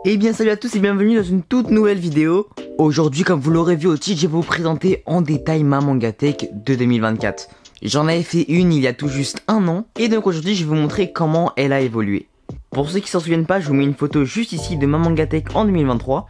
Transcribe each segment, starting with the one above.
Et bien salut à tous et bienvenue dans une toute nouvelle vidéo. Aujourd'hui, comme vous l'aurez vu au titre, je vais vous présenter en détail ma Mangatech de 2024. J'en avais fait une il y a tout juste un an, et donc aujourd'hui je vais vous montrer comment elle a évolué. Pour ceux qui s'en souviennent pas, je vous mets une photo juste ici de ma Mangatech en 2023.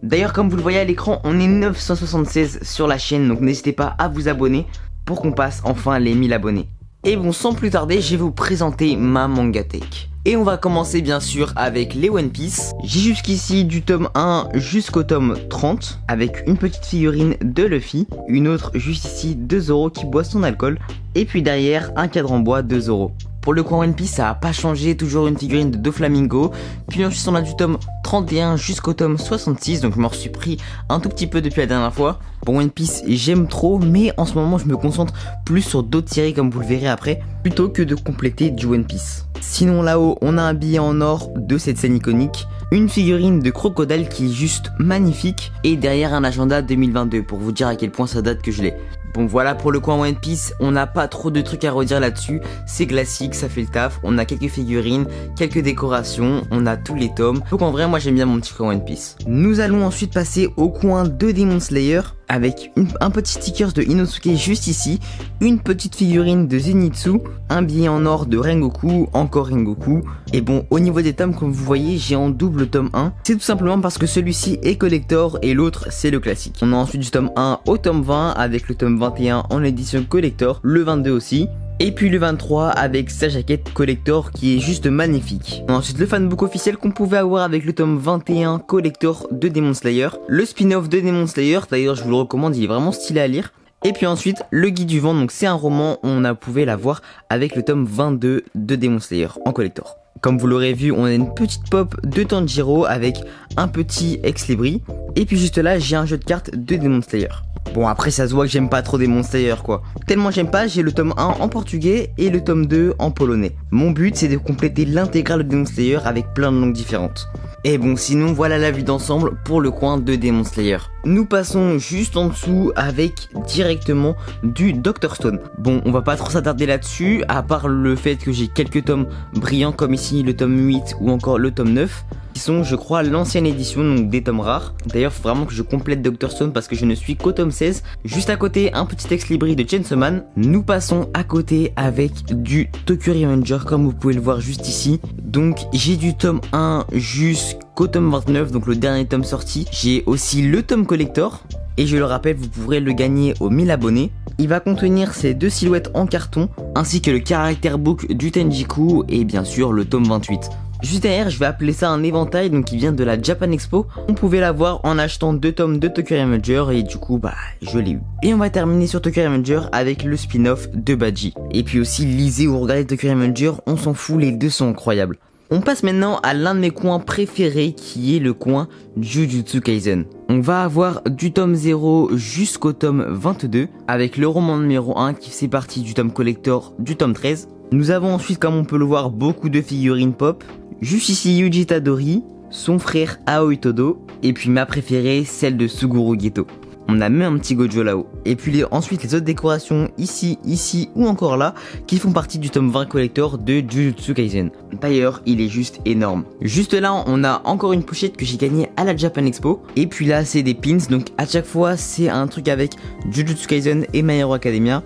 D'ailleurs, comme vous le voyez à l'écran, on est 976 sur la chaîne, donc n'hésitez pas à vous abonner pour qu'on passe enfin les 1000 abonnés. Et bon, sans plus tarder, je vais vous présenter ma Mangatech. Et on va commencer bien sûr avec les One Piece. J'ai jusqu'ici du tome 1 jusqu'au tome 30 avec une petite figurine de Luffy, une autre juste ici de Zoro qui boit son alcool, et puis derrière un cadre en bois de Zoro. Pour le coin One Piece, ça a pas changé, toujours une figurine de Doflamingo. Puis ensuite on a du tome 31 jusqu'au tome 66, donc je m'en suis pris un tout petit peu depuis la dernière fois. Pour One Piece, j'aime trop, mais en ce moment je me concentre plus sur d'autres séries comme vous le verrez après, plutôt que de compléter du One Piece. Sinon là-haut, on a un billet en or de cette scène iconique, une figurine de Crocodile qui est juste magnifique, et derrière un agenda 2022 pour vous dire à quel point ça date que je l'ai. Bon voilà pour le coin One Piece, on n'a pas trop de trucs à redire là-dessus, c'est classique, ça fait le taf, on a quelques figurines, quelques décorations, on a tous les tomes, donc en vrai moi j'aime bien mon petit coin One Piece. Nous allons ensuite passer au coin de Demon Slayer, avec un petit sticker de Inosuke juste ici, une petite figurine de Zenitsu, un billet en or de Rengoku, encore Rengoku, et bon au niveau des tomes comme vous voyez j'ai en double le tome 1, c'est tout simplement parce que celui-ci est collector et l'autre c'est le classique. On a ensuite du tome 1 au tome 20 avec le tome 21 en édition collector, le 22 aussi. Et puis le 23 avec sa jaquette collector qui est juste magnifique. Ensuite le fanbook officiel qu'on pouvait avoir avec le tome 21 collector de Demon Slayer. Le spin-off de Demon Slayer, d'ailleurs je vous le recommande, il est vraiment stylé à lire. Et puis ensuite le guide du vent, donc c'est un roman, on pouvait l'avoir avec le tome 22 de Demon Slayer en collector. Comme vous l'aurez vu, on a une petite pop de Tanjiro avec un petit ex-libris. Et puis juste là j'ai un jeu de cartes de Demon Slayer. Bon après ça se voit que j'aime pas trop Demon Slayer quoi. Tellement j'aime pas, j'ai le tome 1 en portugais et le tome 2 en polonais. Mon but c'est de compléter l'intégrale de Demon Slayer avec plein de langues différentes. Et bon sinon voilà la vue d'ensemble pour le coin de Demon Slayer. Nous passons juste en dessous avec directement du Dr Stone. Bon on va pas trop s'attarder là-dessus, à part le fait que j'ai quelques tomes brillants comme ici le tome 8 ou encore le tome 9. Qui sont je crois l'ancienne édition, donc des tomes rares. D'ailleurs faut vraiment que je complète Dr Stone parce que je ne suis qu'au tome 16. Juste à côté un petit ex-libris de Chainsaw Man. Nous passons à côté avec du Tokyo Revenger comme vous pouvez le voir juste ici. Donc j'ai du tome 1 jusqu'au tome 29, donc le dernier tome sorti. J'ai aussi le tome collector. Et je le rappelle, vous pourrez le gagner aux 1000 abonnés. Il va contenir ces deux silhouettes en carton, ainsi que le character book du Tenjiku et bien sûr le tome 28. Juste derrière, je vais appeler ça un éventail, donc qui vient de la Japan Expo. On pouvait l'avoir en achetant 2 tomes de Tokyo Revenger et du coup, je l'ai eu. Et on va terminer sur Tokyo Revenger avec le spin-off de Baji. Et puis aussi, lisez ou regardez Tokyo Revenger, on s'en fout, les deux sont incroyables. On passe maintenant à l'un de mes coins préférés qui est le coin Jujutsu Kaisen. On va avoir du tome 0 jusqu'au tome 22 avec le roman numéro 1 qui fait partie du tome collector du tome 13. Nous avons ensuite, comme on peut le voir, beaucoup de figurines pop. Juste ici Yuji Tadori, son frère Aoi Todo, et puis ma préférée, celle de Suguru Geto. On a même un petit Gojo là-haut. Et puis ensuite les autres décorations ici, ici ou encore là, qui font partie du tome 20 collector de Jujutsu Kaisen. D'ailleurs, il est juste énorme. Juste là, on a encore une pochette que j'ai gagnée à la Japan Expo. Et puis là, c'est des pins, donc à chaque fois, c'est un truc avec Jujutsu Kaisen et My Hero Academia.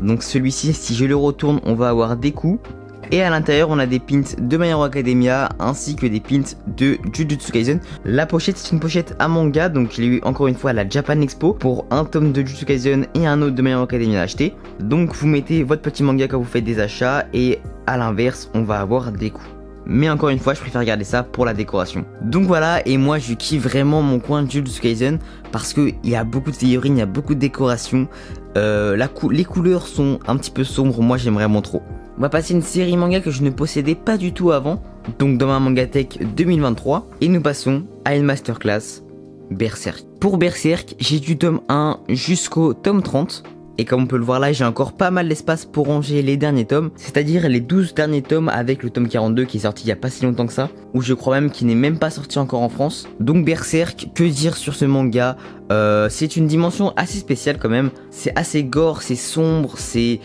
Donc celui-ci, si je le retourne, on va avoir des coups. Et à l'intérieur on a des pins de My Hero Academia ainsi que des pins de Jujutsu Kaisen. La pochette c'est une pochette à manga, donc je l'ai eu encore une fois à la Japan Expo pour un tome de Jujutsu Kaisen et un autre de My Hero Academia à acheter. Donc vous mettez votre petit manga quand vous faites des achats et à l'inverse on va avoir des coups. Mais encore une fois je préfère garder ça pour la décoration. Donc voilà, et moi je kiffe vraiment mon coin de Jujutsu Kaisen parce qu'il y a beaucoup de figurines, il y a beaucoup de décorations. Les couleurs sont un petit peu sombres, moi j'aime vraiment trop. On va passer une série manga que je ne possédais pas du tout avant, donc dans ma Mangatech 2023. Et nous passons à une masterclass Berserk. Pour Berserk, j'ai du tome 1 jusqu'au tome 30. Et comme on peut le voir là, j'ai encore pas mal d'espace pour ranger les derniers tomes, c'est-à-dire les 12 derniers tomes avec le tome 42 qui est sorti il y a pas si longtemps que ça, ou je crois même qu'il n'est même pas sorti encore en France. Donc Berserk, que dire sur ce manga? C'est une dimension assez spéciale quand même, c'est assez gore, c'est sombre, c'est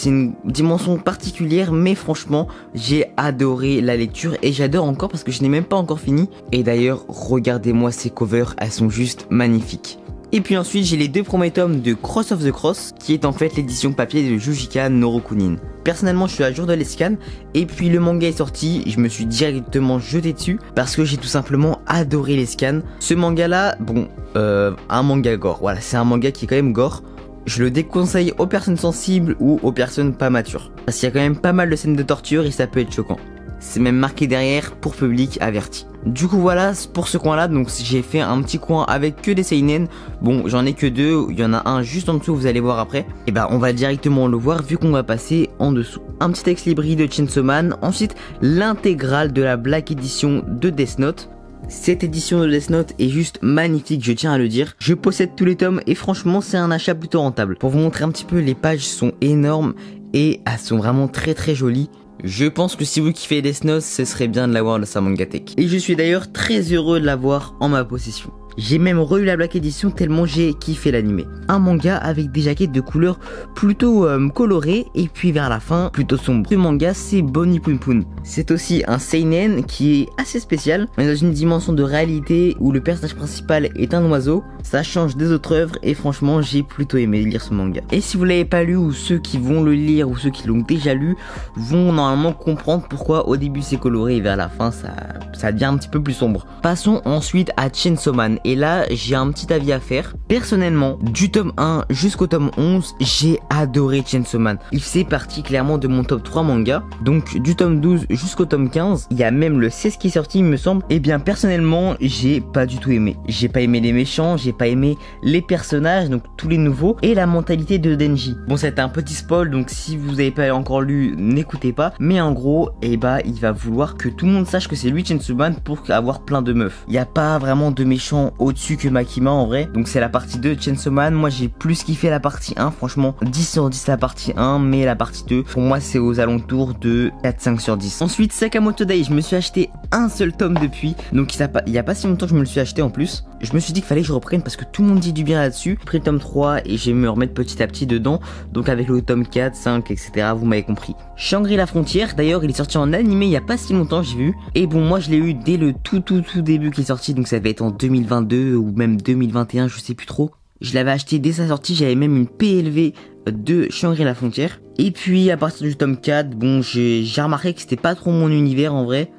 une dimension particulière, mais franchement j'ai adoré la lecture et j'adore encore parce que je n'ai même pas encore fini. Et d'ailleurs regardez-moi ces covers, elles sont juste magnifiques. Et puis ensuite j'ai les deux premiers tomes de Cross of the Cross, qui est en fait l'édition papier de Jujika no Rokunin. Personnellement je suis à jour de les scans, et puis le manga est sorti, je me suis directement jeté dessus, parce que j'ai tout simplement adoré les scans. Ce manga là, bon, un manga gore, voilà, c'est un manga qui est quand même gore. Je le déconseille aux personnes sensibles ou aux personnes pas matures, parce qu'il y a quand même pas mal de scènes de torture et ça peut être choquant. C'est même marqué derrière pour public averti. Du coup voilà pour ce coin là, donc j'ai fait un petit coin avec que des seinen. Bon j'en ai que deux, il y en a un juste en dessous, vous allez voir après. Et bah on va directement le voir vu qu'on va passer en dessous. Un petit ex libri de Chainsaw Man, ensuite l'intégrale de la Black Edition de Death Note. Cette édition de Death Note est juste magnifique, je tiens à le dire. Je possède tous les tomes et franchement c'est un achat plutôt rentable. Pour vous montrer un petit peu, les pages sont énormes et elles sont vraiment très jolies. Je pense que si vous kiffez Death Note, ce serait bien de l'avoir dans sa mangatech. Et je suis d'ailleurs très heureux de l'avoir en ma possession. J'ai même relu la Black Edition tellement j'ai kiffé l'animé. Un manga avec des jaquettes de couleurs plutôt colorées et puis vers la fin plutôt sombre. Ce manga c'est Boni Pun Pun. C'est aussi un seinen qui est assez spécial. On est dans une dimension de réalité où le personnage principal est un oiseau. Ça change des autres œuvres et franchement j'ai plutôt aimé lire ce manga. Et si vous l'avez pas lu ou ceux qui vont le lire ou ceux qui l'ont déjà lu vont normalement comprendre pourquoi au début c'est coloré et vers la fin ça devient un petit peu plus sombre. Passons ensuite à Chainsaw Man. Et là, j'ai un petit avis à faire. Personnellement, du tome 1 jusqu'au tome 11, j'ai adoré Chainsaw Man. Il fait partie clairement de mon top 3 manga. Donc, du tome 12 jusqu'au tome 15, il y a même le 16 qui est sorti, il me semble. Et bien, personnellement, j'ai pas du tout aimé. J'ai pas aimé les méchants, j'ai pas aimé les personnages, donc tous les nouveaux, et la mentalité de Denji. Bon, c'était un petit spoil, donc si vous avez pas encore lu, n'écoutez pas. Mais en gros, eh bah, il va vouloir que tout le monde sache que c'est lui Chainsaw Man pour avoir plein de meufs. Il n'y a pas vraiment de méchants au-dessus que Makima en vrai. Donc c'est la partie 2 de Chainsaw Man. Moi j'ai plus kiffé la partie 1, franchement 10 sur 10 la partie 1, mais la partie 2 pour moi c'est aux alentours de 4-5 sur 10. Ensuite Sakamoto Days, je me suis acheté un seul tome depuis, donc il y a pas si longtemps que je me le suis acheté en plus. Je me suis dit qu'il fallait que je reprenne parce que tout le monde dit du bien là-dessus. J'ai pris le tome 3 et je vais me remettre petit à petit dedans, donc avec le tome 4, 5 etc, vous m'avez compris. Shangri-La Frontière, d'ailleurs il est sorti en animé il y a pas si longtemps, j'ai vu, et bon moi je l'ai eu dès le tout début qui est sorti, donc ça devait être en 2022 ou même 2021, je sais plus trop. Je l'avais acheté dès sa sortie, j'avais même une PLV de Shangri-La Frontière. Et puis à partir du tome 4, bon j'ai remarqué que c'était pas trop mon univers en vrai.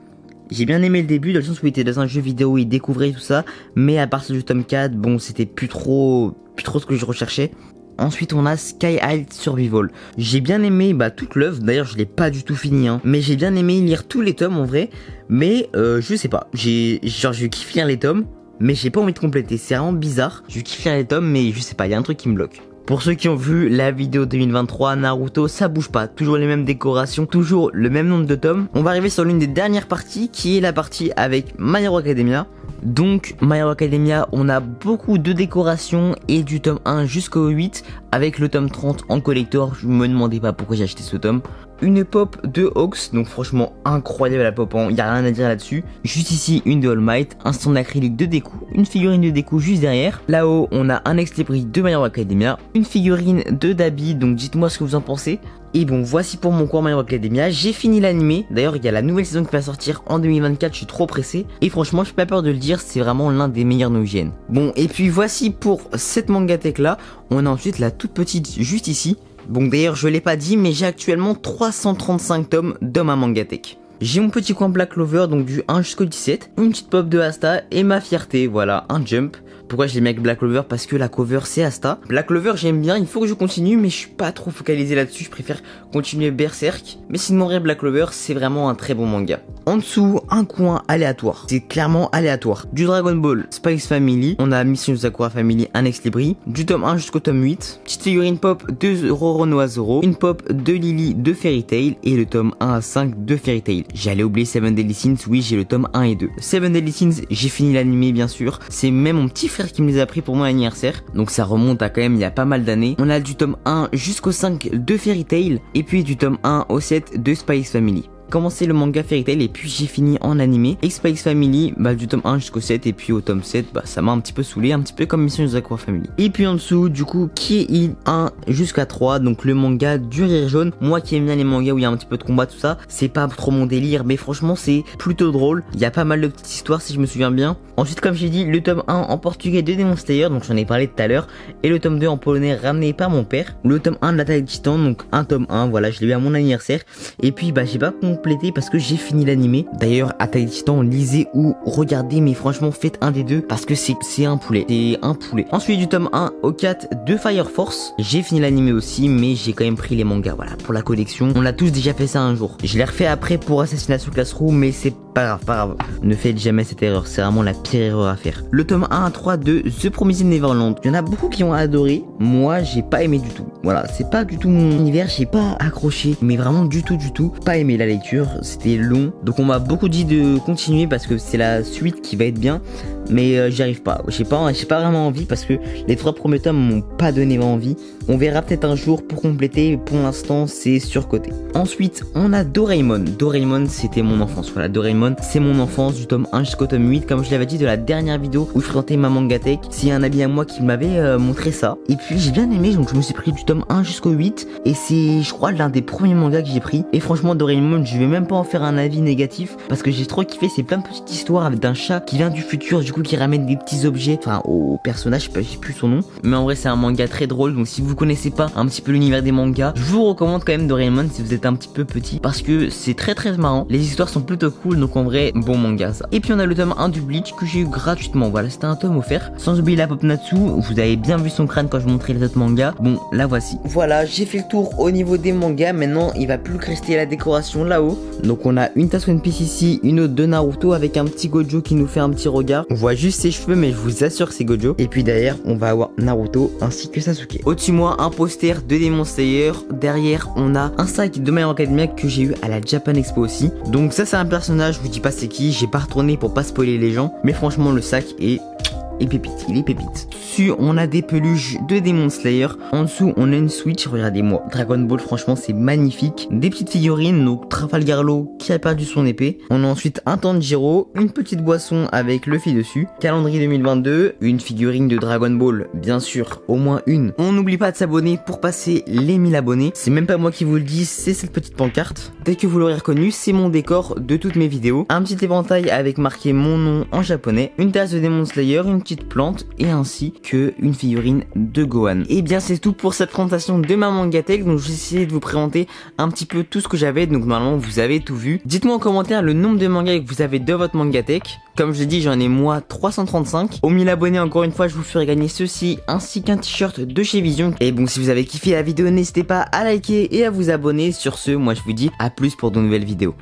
J'ai bien aimé le début, dans le sens où il était dans un jeu vidéo, il découvrait tout ça, mais à partir du tome 4, bon c'était plus trop ce que je recherchais. Ensuite on a Sky High Survival. J'ai bien aimé toute l'œuvre, d'ailleurs je l'ai pas du tout fini hein, mais j'ai bien aimé lire tous les tomes en vrai, mais je sais pas, je kiffe lire les tomes, mais j'ai pas envie de compléter, c'est vraiment bizarre, je kiffe lire les tomes mais je sais pas, il y a un truc qui me bloque. Pour ceux qui ont vu la vidéo 2023 Naruto, ça bouge pas, toujours les mêmes décorations, toujours le même nombre de tomes. On va arriver sur l'une des dernières parties qui est la partie avec My Hero Academia. Donc My Hero Academia, on a beaucoup de décorations et du tome 1 jusqu'au 8 avec le tome 30 en collector. Je me demandais pas pourquoi j'ai acheté ce tome. Une pop de Hawks, donc franchement incroyable la pop, il y a rien à dire là-dessus. Juste ici une de All Might, un stand acrylique de Deku, une figurine de Deku juste derrière. Là-haut on a un ex-libris de My Hero Academia, une figurine de Dabi, donc dites-moi ce que vous en pensez. Et bon voici pour mon cours My Hero Academia, j'ai fini l'animé, d'ailleurs il y a la nouvelle saison qui va sortir en 2024, je suis trop pressé. Et franchement j'ai pas peur de le dire, c'est vraiment l'un des meilleurs Noujiennes. Bon et puis voici pour cette mangatech là, on a ensuite la toute petite juste ici. Bon d'ailleurs je l'ai pas dit mais j'ai actuellement 335 tomes dans ma mangatech. J'ai mon petit coin Black Clover, donc du 1 jusqu'au 17, une petite pop de Asta et ma fierté, voilà, un jump. Pourquoi je l'ai mis avec Black Clover? Parce que la cover c'est Asta. Black Clover j'aime bien, il faut que je continue mais je suis pas trop focalisé là-dessus, je préfère continuer Berserk. Mais sinon vrai Black Clover c'est vraiment un très bon manga. En dessous, un coin aléatoire, c'est clairement aléatoire. Du Dragon Ball Spice Family, on a Mission Sakura Family, un ex-libris, du tome 1 jusqu'au tome 8, petite figurine pop de Roronoa Zoro, une pop de Lily de Fairy Tail et le tome 1 à 5 de Fairy Tail. J'allais oublier Seven Deadly Sins, oui j'ai le tome 1 et 2. Seven Deadly Sins, j'ai fini l'animé bien sûr, c'est même mon petit frère frère qui me les a pris pour mon anniversaire. Donc ça remonte à quand même il y a pas mal d'années. On a du tome 1 jusqu'au 5 de Fairy Tail et puis du tome 1 au 7 de Spy X Family. Commencé le manga Fairy Tail et puis j'ai fini en animé. Et Spy X Family, du tome 1 jusqu'au 7 et puis au tome 7, ça m'a un petit peu saoulé, un petit peu comme Mission Yozakura Family. Et puis en dessous, du coup, Kiei 1 jusqu'à 3, donc le manga du rire jaune. Moi qui aime bien les mangas où il y a un petit peu de combat, tout ça, c'est pas trop mon délire, mais franchement c'est plutôt drôle. Il y a pas mal de petites histoires si je me souviens bien. Ensuite, comme j'ai dit, le tome 1 en portugais de Demon Slayer, donc j'en ai parlé tout à l'heure, et le tome 2 en polonais ramené par mon père. Le tome 1 de l'Attaque des Titans, donc un tome 1, voilà, je l'ai eu à mon anniversaire. Et puis j'ai pas complété parce que j'ai fini l'animé. D'ailleurs, Attaque des Titans, lisez ou regardez, mais franchement faites un des deux parce que c'est un poulet. C'est un poulet. Ensuite, du tome 1 au 4 de Fire Force, j'ai fini l'animé aussi, mais j'ai quand même pris les mangas, voilà, pour la collection. On a tous déjà fait ça un jour. Je l'ai refait après pour Assassination Classroom, mais c'est pas grave. Ne faites jamais cette erreur, c'est vraiment la pire erreur à faire. Le tome 1 à 3 de The Promised Neverland. Il y en a beaucoup qui ont adoré. Moi, j'ai pas aimé du tout. Voilà, c'est pas du tout mon univers, j'ai pas accroché, mais vraiment du tout. Pas aimé la lecture, c'était long. Donc on m'a beaucoup dit de continuer parce que c'est la suite qui va être bien. Mais j'y arrive pas. J'ai pas vraiment envie parce que les 3 premiers tomes m'ont pas donné envie. On verra peut-être un jour pour compléter. Pour l'instant, c'est surcoté. Ensuite, on a Doraemon. Doraemon, c'était mon enfance. Voilà, Doraemon, c'est mon enfance du tome 1 jusqu'au tome 8. Comme je l'avais dit de la dernière vidéo où je présentais ma mangatech. C'est un ami à moi qui m'avait montré ça. Et puis j'ai bien aimé. Donc je me suis pris du tome 1 jusqu'au 8. Et c'est, je crois, l'un des premiers mangas que j'ai pris. Et franchement, Doraemon, je vais même pas en faire un avis négatif parce que j'ai trop kiffé. C'est plein de petites histoires avec d'un chat qui vient du futur. Du coup, qui ramène des petits objets, enfin au personnage, je sais plus son nom, mais en vrai c'est un manga très drôle. Donc si vous connaissez pas un petit peu l'univers des mangas, je vous recommande quand même Doraemon si vous êtes un petit peu petit parce que c'est très marrant, les histoires sont plutôt cool, donc en vrai bon manga ça. Et puis on a le tome 1 du Bleach que j'ai eu gratuitement, voilà, c'était un tome offert, sans oublier la Pop Natsu. Vous avez bien vu son crâne quand je montrais les autres mangas. Bon, la voici. Voilà, j'ai fait le tour au niveau des mangas. Maintenant il va plus que rester la décoration là-haut. Donc on a une tasse One Piece ici, une autre de Naruto avec un petit Gojo qui nous fait un petit regard. On voit juste ses cheveux, mais je vous assure que c'est Gojo. Et puis derrière on va avoir Naruto ainsi que Sasuke. Au-dessus moi un poster de Demon Slayer. Derrière on a un sac de My Hero Academia que j'ai eu à la Japan Expo aussi. Donc ça c'est un personnage, je vous dis pas c'est qui, j'ai pas retourné pour pas spoiler les gens, mais franchement le sac est pépite, il est pépite. Dessus on a des peluches de Demon Slayer. En dessous on a une Switch, regardez-moi, Dragon Ball, franchement c'est magnifique. Des petites figurines, donc Trafalgar Law qui a perdu son épée. On a ensuite un Tanjiro, une petite boisson avec Luffy dessus, calendrier 2022, une figurine de Dragon Ball, bien sûr, au moins une. On n'oublie pas de s'abonner pour passer les 1000 abonnés. C'est même pas moi qui vous le dis, c'est cette petite pancarte. Dès que vous l'aurez reconnu, c'est mon décor de toutes mes vidéos. Un petit éventail avec marqué mon nom en japonais, une tasse de Demon Slayer, une petite plante et ainsi que une figurine de Gohan. Et bien c'est tout pour cette présentation de ma mangatech. Donc je vais essayer de vous présenter un petit peu tout ce que j'avais. Donc normalement vous avez tout vu. Dites-moi en commentaire le nombre de mangas que vous avez de votre mangatech. Comme je l'ai dit, j'en ai moi 335. Aux 1000 abonnés, encore une fois, je vous ferai gagner ceci ainsi qu'un t-shirt de chez Vision. Et bon, si vous avez kiffé la vidéo, n'hésitez pas à liker et à vous abonner. Sur ce, moi je vous dis à plus pour de nouvelles vidéos.